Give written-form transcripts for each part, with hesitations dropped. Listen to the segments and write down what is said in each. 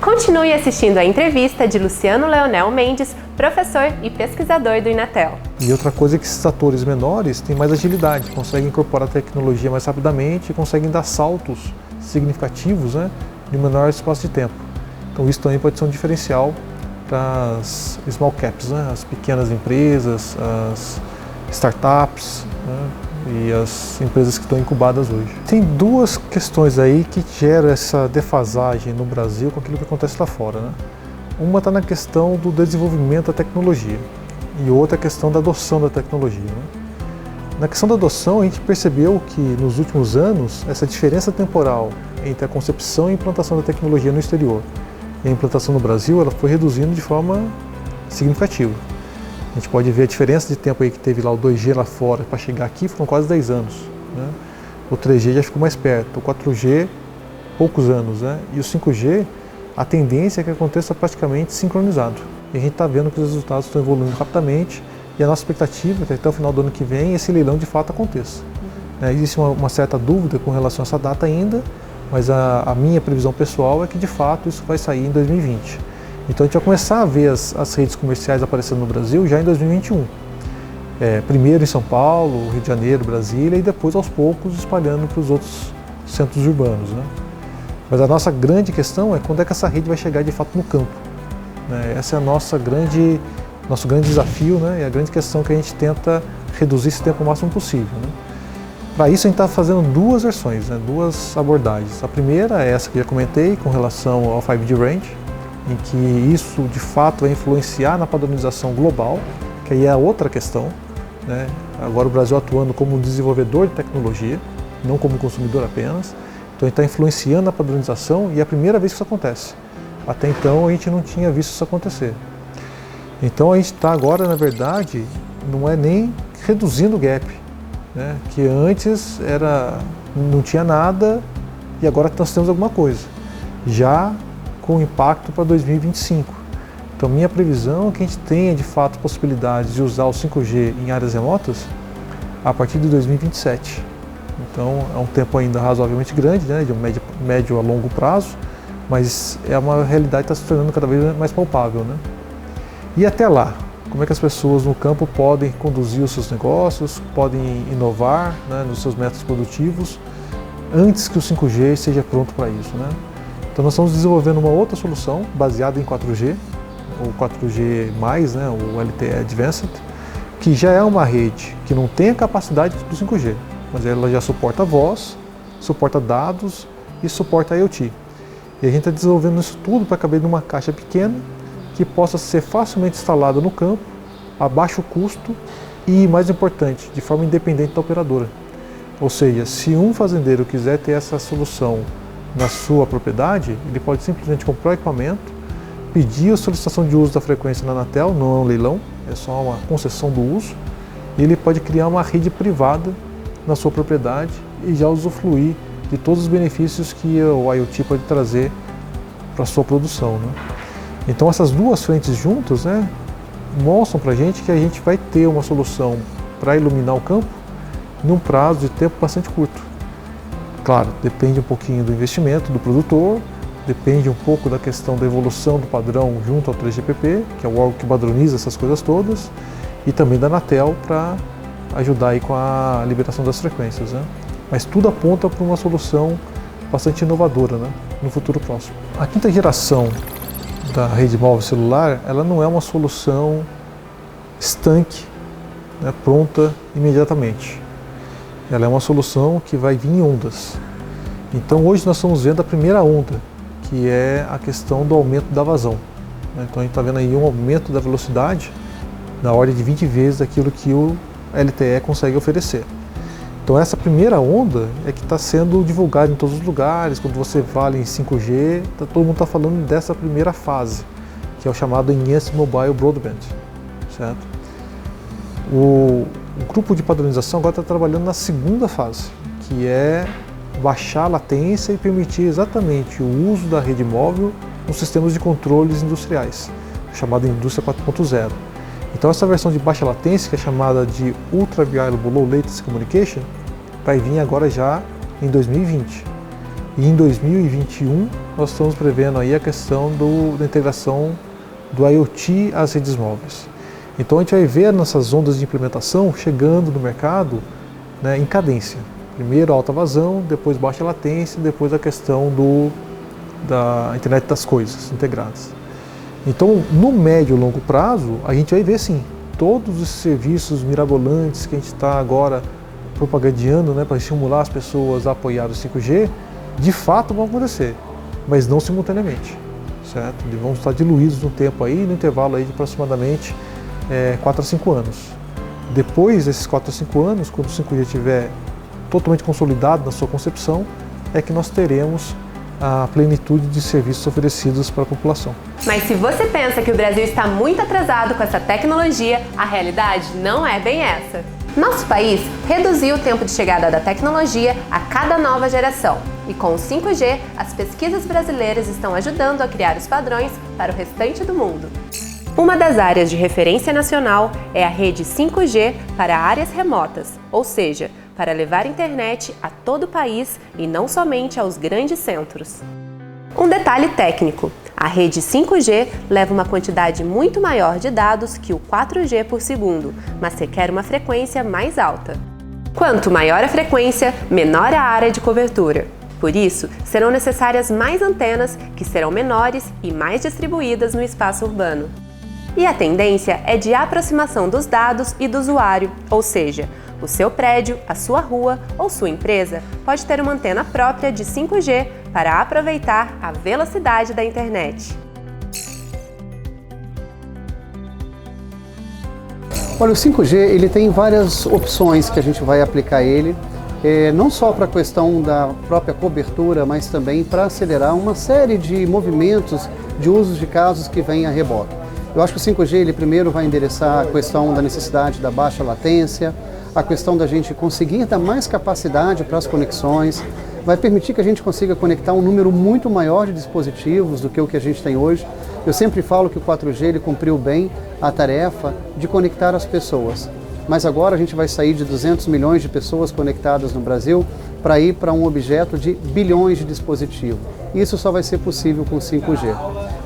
Continue assistindo a entrevista de Luciano Leonel Mendes, professor e pesquisador do Inatel. E outra coisa é que esses atores menores têm mais agilidade, conseguem incorporar a tecnologia mais rapidamente e conseguem dar saltos significativos, né, em menor espaço de tempo. Então isso também pode ser um diferencial para as small caps, né, as pequenas empresas, as startups, né, e as empresas que estão incubadas hoje. Tem duas questões aí que geram essa defasagem no Brasil com aquilo que acontece lá fora, né? Uma está na questão do desenvolvimento da tecnologia e outra a questão da adoção da tecnologia, né? Na questão da adoção, a gente percebeu que nos últimos anos essa diferença temporal entre a concepção e implantação da tecnologia no exterior e a implantação no Brasil, ela foi reduzindo de forma significativa. A gente pode ver a diferença de tempo aí que teve lá o 2G lá fora para chegar aqui, foram quase 10 anos. Né? O 3G já ficou mais perto, o 4G, poucos anos, né? E o 5G, a tendência é que aconteça praticamente sincronizado. E a gente está vendo que os resultados estão evoluindo rapidamente e a nossa expectativa é que até o final do ano que vem esse leilão de fato aconteça. Existe uma certa dúvida com relação a essa data ainda, mas a minha previsão pessoal é que de fato isso vai sair em 2020. Então a gente vai começar a ver as redes comerciais aparecendo no Brasil já em 2021. Primeiro em São Paulo, Rio de Janeiro, Brasília e depois aos poucos espalhando para os outros centros urbanos, né? Mas a nossa grande questão é quando é que essa rede vai chegar de fato no campo, né? Essa é nosso grande desafio, né? E a grande questão que a gente tenta reduzir esse tempo o máximo possível, né? Para isso a gente está fazendo duas versões, né? Duas abordagens. A primeira é essa que eu já comentei com relação ao 5G Range, em que isso de fato vai influenciar na padronização global, que aí é a outra questão, né? Agora o Brasil atuando como desenvolvedor de tecnologia, não como consumidor apenas, então ele está influenciando a padronização e é a primeira vez que isso acontece. Até então a gente não tinha visto isso acontecer. Então a gente está agora, na verdade, não é nem reduzindo o gap, né? Que antes não tinha nada e agora nós temos alguma coisa. Já com impacto para 2025. Então minha previsão é que a gente tenha de fato possibilidades de usar o 5G em áreas remotas a partir de 2027. Então é um tempo ainda razoavelmente grande, né, de um médio a longo prazo, mas é uma realidade que está se tornando cada vez mais palpável, né? E até lá, como é que as pessoas no campo podem conduzir os seus negócios, podem inovar, né, nos seus métodos produtivos antes que o 5G seja pronto para isso, né? Então nós estamos desenvolvendo uma outra solução baseada em 4G, o 4G+, né, o LTE Advanced, que já é uma rede que não tem a capacidade do 5G, mas ela já suporta voz, suporta dados e suporta IoT. E a gente está desenvolvendo isso tudo para caber numa caixa pequena que possa ser facilmente instalada no campo, a baixo custo e, mais importante, de forma independente da operadora. Ou seja, se um fazendeiro quiser ter essa solução na sua propriedade, ele pode simplesmente comprar o equipamento, pedir a solicitação de uso da frequência na Anatel, não é um leilão, é só uma concessão do uso, e ele pode criar uma rede privada na sua propriedade e já usufruir de todos os benefícios que o IoT pode trazer para a sua produção, né? Então essas duas frentes juntas, né, mostram para a gente que a gente vai ter uma solução para iluminar o campo num prazo de tempo bastante curto. Claro, depende um pouquinho do investimento do produtor, depende um pouco da questão da evolução do padrão junto ao 3GPP, que é o órgão que padroniza essas coisas todas, e também da Anatel para ajudar aí com a liberação das frequências, né? Mas tudo aponta para uma solução bastante inovadora, né, no futuro próximo. A quinta geração da rede móvel celular, ela não é uma solução estanque, né, pronta imediatamente. Ela é uma solução que vai vir em ondas. Então hoje nós estamos vendo a primeira onda, que é a questão do aumento da vazão, né? Então a gente está vendo aí um aumento da velocidade na ordem de 20 vezes daquilo que o LTE consegue oferecer. Então essa primeira onda é que está sendo divulgada em todos os lugares. Quando você fala em 5G, todo mundo está falando dessa primeira fase, que é o chamado Enhanced Mobile Broadband, certo? O grupo de padronização agora está trabalhando na segunda fase, que é baixar a latência e permitir exatamente o uso da rede móvel nos sistemas de controles industriais, chamado Indústria 4.0. Então essa versão de baixa latência, que é chamada de Ultra Reliable Low Latency Communication, vai vir agora já em 2020. E em 2021 nós estamos prevendo aí a questão da integração do IoT às redes móveis. Então a gente vai ver nessas ondas de implementação chegando no mercado, né, em cadência. Primeiro alta vazão, depois baixa latência, depois a questão da internet das coisas integradas. Então no médio e longo prazo a gente vai ver sim, todos os serviços mirabolantes que a gente está agora propagandeando, né, para estimular as pessoas a apoiar o 5G, de fato vão acontecer, mas não simultaneamente, certo? Eles vão estar diluídos no tempo aí, no intervalo aí de aproximadamente 4 a 5 anos. Depois desses 4 a 5 anos, quando o 5G estiver totalmente consolidado na sua concepção, é que nós teremos a plenitude de serviços oferecidos para a população. Mas se você pensa que o Brasil está muito atrasado com essa tecnologia, a realidade não é bem essa. Nosso país reduziu o tempo de chegada da tecnologia a cada nova geração. E com o 5G, as pesquisas brasileiras estão ajudando a criar os padrões para o restante do mundo. Uma das áreas de referência nacional é a rede 5G para áreas remotas, ou seja, para levar internet a todo o país e não somente aos grandes centros. Um detalhe técnico: a rede 5G leva uma quantidade muito maior de dados que o 4G por segundo, mas requer uma frequência mais alta. Quanto maior a frequência, menor a área de cobertura. Por isso, serão necessárias mais antenas, que serão menores e mais distribuídas no espaço urbano. E a tendência é de aproximação dos dados e do usuário, ou seja, o seu prédio, a sua rua ou sua empresa pode ter uma antena própria de 5G para aproveitar a velocidade da internet. Olha, o 5G ele tem várias opções que a gente vai aplicar ele, não só para a questão da própria cobertura, mas também para acelerar uma série de movimentos de usos de casos que vêm a reboque. Eu acho que o 5G ele primeiro vai endereçar a questão da necessidade da baixa latência, a questão da gente conseguir dar mais capacidade para as conexões, vai permitir que a gente consiga conectar um número muito maior de dispositivos do que o que a gente tem hoje. Eu sempre falo que o 4G ele cumpriu bem a tarefa de conectar as pessoas, mas agora a gente vai sair de 200 milhões de pessoas conectadas no Brasil para ir para um objeto de bilhões de dispositivos. Isso só vai ser possível com 5G.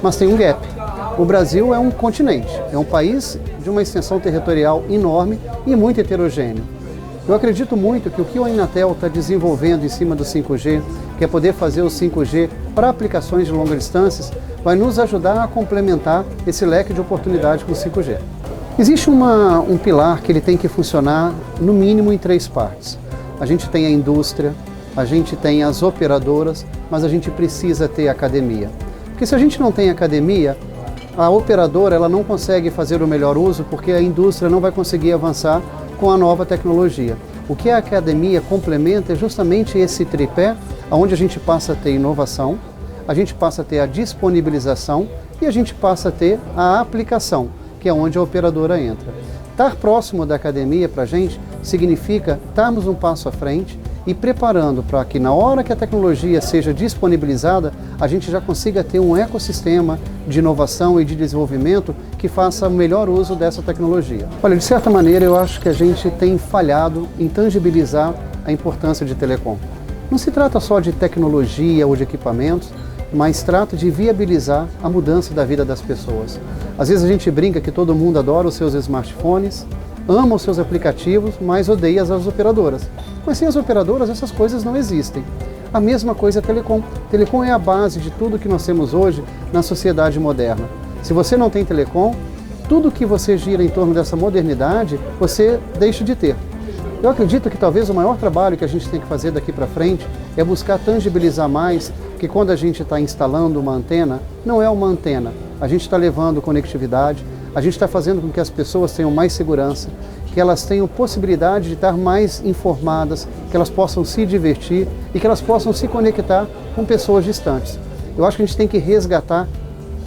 Mas tem um gap. O Brasil é um continente, é um país de uma extensão territorial enorme e muito heterogêneo. Eu acredito muito que o que o Inatel está desenvolvendo em cima do 5G, que é poder fazer o 5G para aplicações de longas distâncias, vai nos ajudar a complementar esse leque de oportunidade com o 5G. Existe um pilar que ele tem que funcionar no mínimo em 3 partes. A gente tem a indústria, a gente tem as operadoras, mas a gente precisa ter academia. Porque se a gente não tem academia, a operadora ela não consegue fazer o melhor uso porque a indústria não vai conseguir avançar com a nova tecnologia. O que a academia complementa é justamente esse tripé, onde a gente passa a ter inovação, a gente passa a ter a disponibilização e a gente passa a ter a aplicação, que é onde a operadora entra. Estar próximo da academia para a gente significa estarmos um passo à frente e preparando para que na hora que a tecnologia seja disponibilizada, a gente já consiga ter um ecossistema de inovação e de desenvolvimento que faça o melhor uso dessa tecnologia. Olha, de certa maneira eu acho que a gente tem falhado em tangibilizar a importância de telecom. Não se trata só de tecnologia ou de equipamentos, mas trata de viabilizar a mudança da vida das pessoas. Às vezes a gente brinca que todo mundo adora os seus smartphones, ama os seus aplicativos, mas odeia as operadoras. Mas sem as operadoras essas coisas não existem. A mesma coisa é a telecom. Telecom é a base de tudo que nós temos hoje na sociedade moderna. Se você não tem telecom, tudo que você gira em torno dessa modernidade, você deixa de ter. Eu acredito que talvez o maior trabalho que a gente tem que fazer daqui para frente é buscar tangibilizar mais que quando a gente está instalando uma antena, não é uma antena. A gente está levando conectividade, a gente está fazendo com que as pessoas tenham mais segurança, que elas tenham possibilidade de estar mais informadas, que elas possam se divertir e que elas possam se conectar com pessoas distantes. Eu acho que a gente tem que resgatar,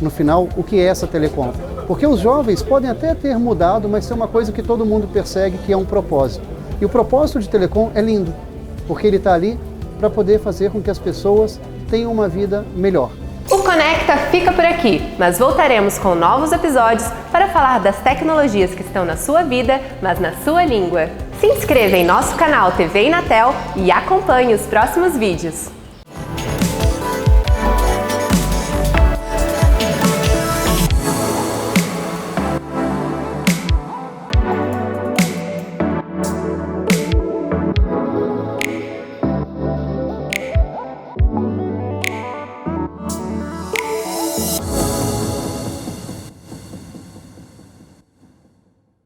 no final, o que é essa telecom. Porque os jovens podem até ter mudado, mas tem uma coisa que todo mundo persegue, que é um propósito. E o propósito de telecom é lindo, porque ele está ali para poder fazer com que as pessoas tenham uma vida melhor. O Conecta fica por aqui, mas voltaremos com novos episódios para falar das tecnologias que estão na sua vida, mas na sua língua. Se inscreva em nosso canal TV Inatel e acompanhe os próximos vídeos.